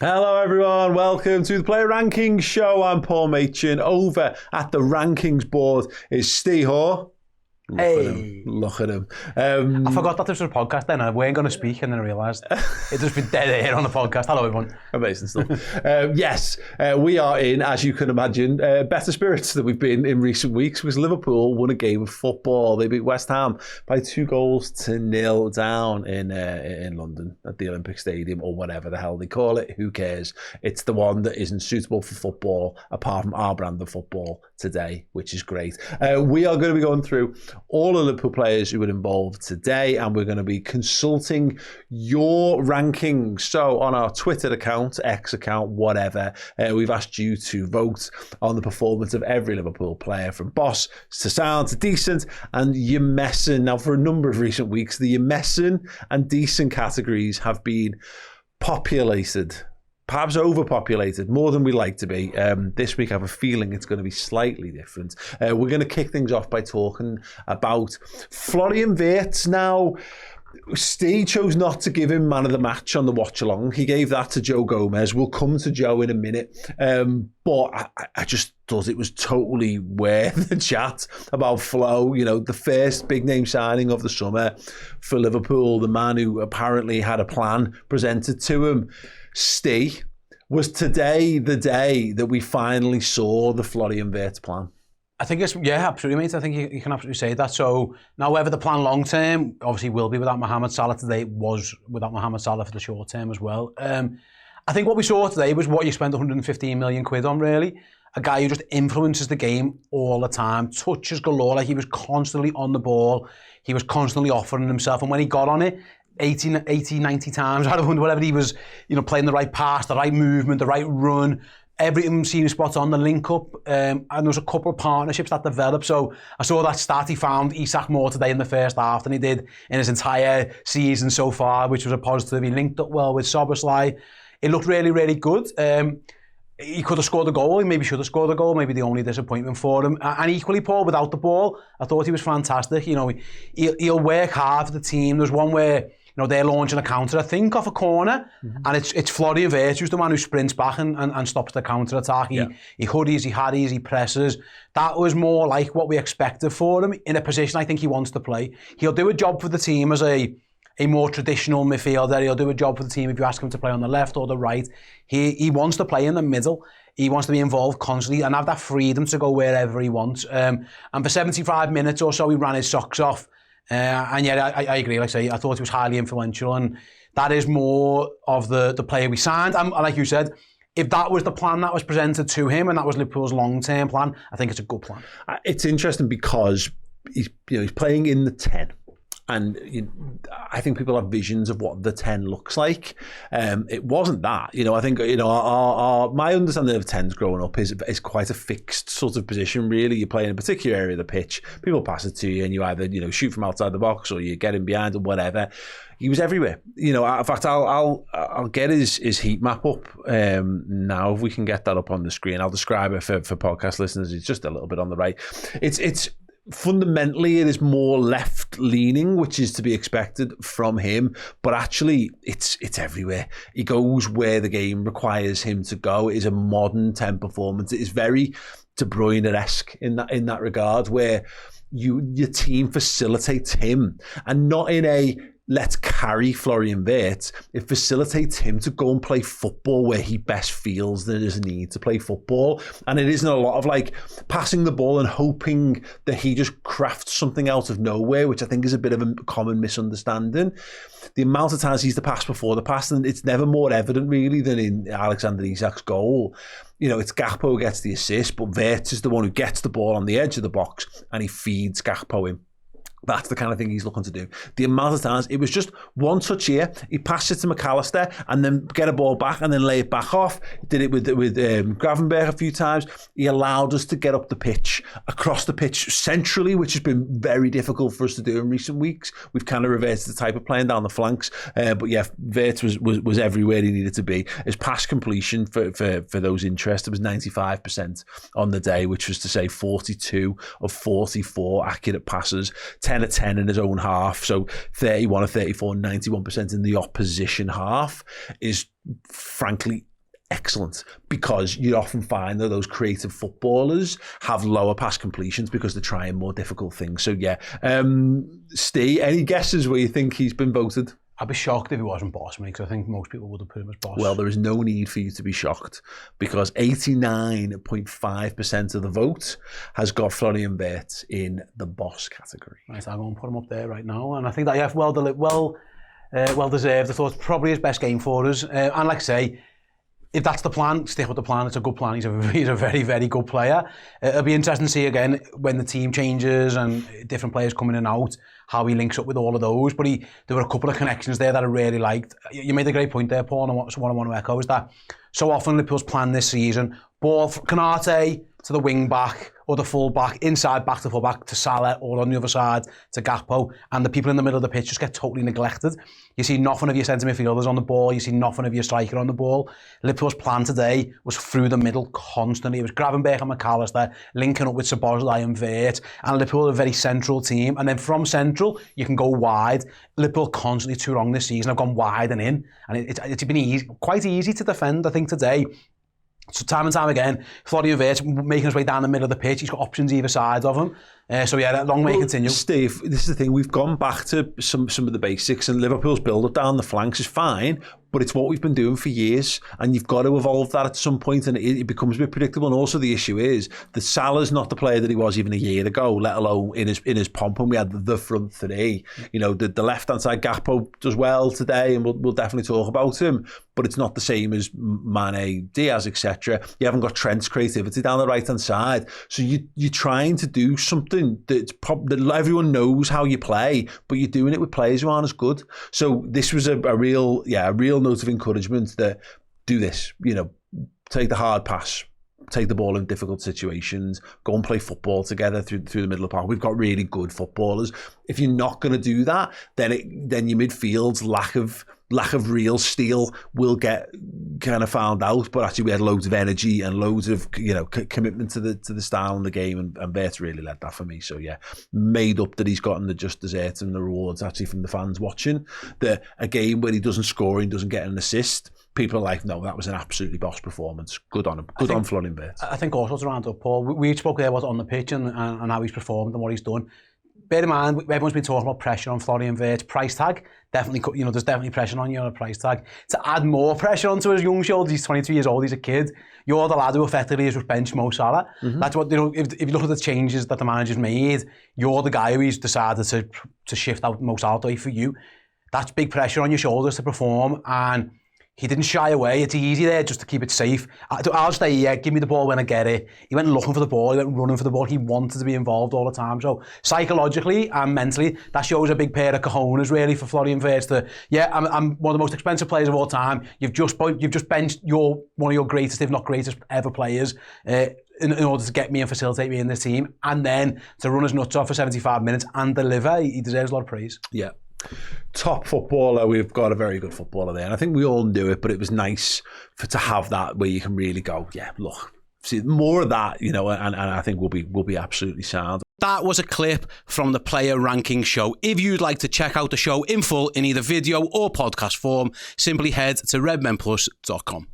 Hello everyone, welcome to the Player Rankings Show. I'm Paul Machin. Over at the Rankings board is Steve Hoare. Look at him. I forgot that this was a podcast then. I weren't going to speak and then I realised it just been dead air on the podcast. Hello everyone. Amazing stuff. Yes, we are in, as you can imagine, better spirits than we've been in recent weeks because Liverpool won a game of football. They beat West Ham by 2-0 down in London at the Olympic Stadium or whatever the hell they call it. Who cares? It's the one that isn't suitable for football apart from our brand of football today, which is great. We are going to be going through all the Liverpool players who were involved today, and we're going to be consulting your rankings. So on our Twitter account, X account, whatever, we've asked you to vote on the performance of every Liverpool player, from boss to sound to decent and you're messing. Now, for a number of recent weeks, the you're messing and decent categories have been populated, perhaps overpopulated, more than we like to be. This week I have a feeling it's going to be slightly different. We're going to kick things off by talking about Florian Wirtz. Now, Steve chose not to give him man of the match on the watch along. He gave that to Joe Gomez. We'll come to Joe in a minute. But I just thought it was totally worth the chat about Flo. You know, the first big name signing of the summer for Liverpool, the man who apparently had a plan presented to him. Steve, was today the day that we finally saw the Florian Wirtz plan? I think it's, yeah, absolutely, mate. I think you can absolutely say that. So now whether the plan long term, obviously will be without Mohamed Salah today, was without Mohamed Salah for the short term as well. I think what we saw today was what you spent 115 million quid on, really. A guy who just influences the game all the time, touches galore, like he was constantly on the ball. He was constantly offering himself. And when he got on it, 80, 90 times out of 100, whatever, he was, you know, playing the right pass, the right movement, the right run. Everything seemed spot on, the link up, and there was a couple of partnerships that developed. So I saw that stat, he found Isak more today in the first half than he did in his entire season so far, which was a positive. He linked up well with Szoboszlai. It looked really, really good. He could have scored a goal, he maybe should have scored a goal, maybe the only disappointment for him. And equally, Paul, without the ball, I thought he was fantastic. You know, he'll work hard for the team. There's one where, you know, they're launching a counter, I think, off a corner, and it's Florian Wirtz who's the man who sprints back and stops the counter attack. He hoodies, he hardies, he presses. That was more like what we expected for him in a position I think he wants to play. He'll do a job for the team as a more traditional midfielder. He'll do a job for the team if you ask him to play on the left or the right. He wants to play in the middle. He wants to be involved constantly and have that freedom to go wherever he wants. And for 75 minutes or so, he ran his socks off. And yeah, I agree. Like I say, I thought he was highly influential, and that is more of the player we signed. And like you said, if that was the plan that was presented to him and that was Liverpool's long-term plan, I think it's a good plan. It's interesting because he's playing in the 10. And I think people have visions of what the 10 looks like. It wasn't that. I think, my understanding of 10s growing up is quite a fixed sort of position, really. You play in a particular area of the pitch, people pass it to you, and you either, shoot from outside the box or you get in behind or whatever. He was everywhere. In fact, I'll get his heat map up now, if we can get that up on the screen. I'll describe it for podcast listeners. It's just a little bit on the right. It's fundamentally, it is more left-leaning, which is to be expected from him. But actually, it's everywhere. He goes where the game requires him to go. It is a modern 10 performance. It is very De Bruyne-esque in that regard, where your team facilitates him, and not in a let's carry Florian Wirtz. It facilitates him to go and play football where he best feels there is a need to play football. And it isn't a lot of like passing the ball and hoping that he just crafts something out of nowhere, which I think is a bit of a common misunderstanding. The amount of times he's the pass before the pass, and it's never more evident really than in Alexander Isak's goal. It's Gakpo who gets the assist, but Wirtz is the one who gets the ball on the edge of the box and he feeds Gakpo in. That's the kind of thing he's looking to do. The amount of times, it was just one touch here, he passed it to McAllister and then get a ball back and then lay it back off. Did it with Gravenberch a few times. He allowed us to get up the pitch, across the pitch centrally, which has been very difficult for us to do in recent weeks. We've kind of reverted to the type of playing down the flanks. But yeah, Wirtz was everywhere he needed to be. His pass completion for those interested was 95% on the day, which was to say 42 of 44 accurate passes, 10 10 of 10 in his own half, so 31 of 34, 91% in the opposition half is frankly excellent, because you often find that those creative footballers have lower pass completions because they're trying more difficult things. So yeah, Steve, any guesses where you think he's been voted? I'd be shocked if he wasn't boss, mate, because I think most people would have put him as boss. Well, there is no need for you to be shocked, because 89.5% of the vote has got Florian Wirtz in the boss category. Right, I'm going to put him up there right now, and I think that, yeah, well deserved. I thought it's probably his best game for us, and like I say, if that's the plan, stick with the plan. It's a good plan. He's a very, very good player. It'll be interesting to see again when the team changes and different players coming in and out, how he links up with all of those. But there were a couple of connections there that I really liked. You made a great point there, Paul, and what I want to echo is that so often Liverpool's plan this season, ball from Canate to the wing back or the full back, inside back to full back to Salah, or on the other side to Gakpo, and the people in the middle of the pitch just get totally neglected. You see nothing of your centre midfielders on the ball, you see nothing of your striker on the ball. Liverpool's plan today was through the middle constantly. It was Gravenberch and McAllister linking up with Szoboszlai and Wirtz, and Liverpool are a very central team, and then from central you can go wide. Liverpool constantly too long this season have gone wide and in, and it's been quite easy to defend, I think, today. So time and time again, Florian Wirtz making his way down the middle of the pitch. He's got options either side of him. So yeah, that long may continue. Steve, this is the thing. We've gone back to some of the basics, and Liverpool's build-up down the flanks is fine, but it's what we've been doing for years, and you've got to evolve that at some point, and it becomes a bit predictable. And also the issue is that Salah's not the player that he was even a year ago, let alone in his pomp, and we had the front three. You know, the left-hand side, Gakpo does well today, and we'll definitely talk about him, but it's not the same as Mane, Diaz, etc. You haven't got Trent's creativity down the right-hand side, so you're trying to do something that everyone knows how you play, but you're doing it with players who aren't as good. So this was a real note of encouragement that do this, take the hard pass, take the ball in difficult situations, go and play football together through the middle of the park. We've got really good footballers. If you're not going to do that, then your midfield's lack of real steel will get kind of found out. But actually, we had loads of energy and loads of commitment to the style and the game, and Wirtz really led that for me. So yeah, made up that he's gotten the just desserts and the rewards actually from the fans watching. A game where he doesn't score and doesn't get an assist, people are like, no, that was an absolutely boss performance. Good on him. Good on Florian Wirtz. I think also to round up, Paul, we spoke there on the pitch and how he's performed and what he's done. Bear in mind, everyone's been talking about pressure on Florian Wirtz. Price tag, definitely, there's definitely pressure on you on a price tag. To add more pressure onto his young shoulders, he's 22 years old, he's a kid. You're the lad who effectively has just benched Mo Salah. Mm-hmm. That's what, if you look at the changes that the manager's made, you're the guy who's decided to shift out Mo Salah for you. That's big pressure on your shoulders to perform, and he didn't shy away. It's easy there just to keep it safe. I'll stay here, give me the ball when I get it. He went looking for the ball, he went running for the ball. He wanted to be involved all the time. So psychologically and mentally, that shows a big pair of cojones really for Florian Wirtz to, I'm one of the most expensive players of all time. You've just benched one of your greatest, if not greatest ever players, in order to get me and facilitate me in this team. And then to run his nuts off for 75 minutes and deliver, he deserves a lot of praise. Yeah. Top footballer, we've got a very good footballer there, and I think we all knew it, but it was nice to have that where you can really go, yeah, look, see more of that, and I think we'll be absolutely sound. That was a clip from the Player Ranking Show. If you'd like to check out the show in full in either video or podcast form, simply head to redmenplus.com.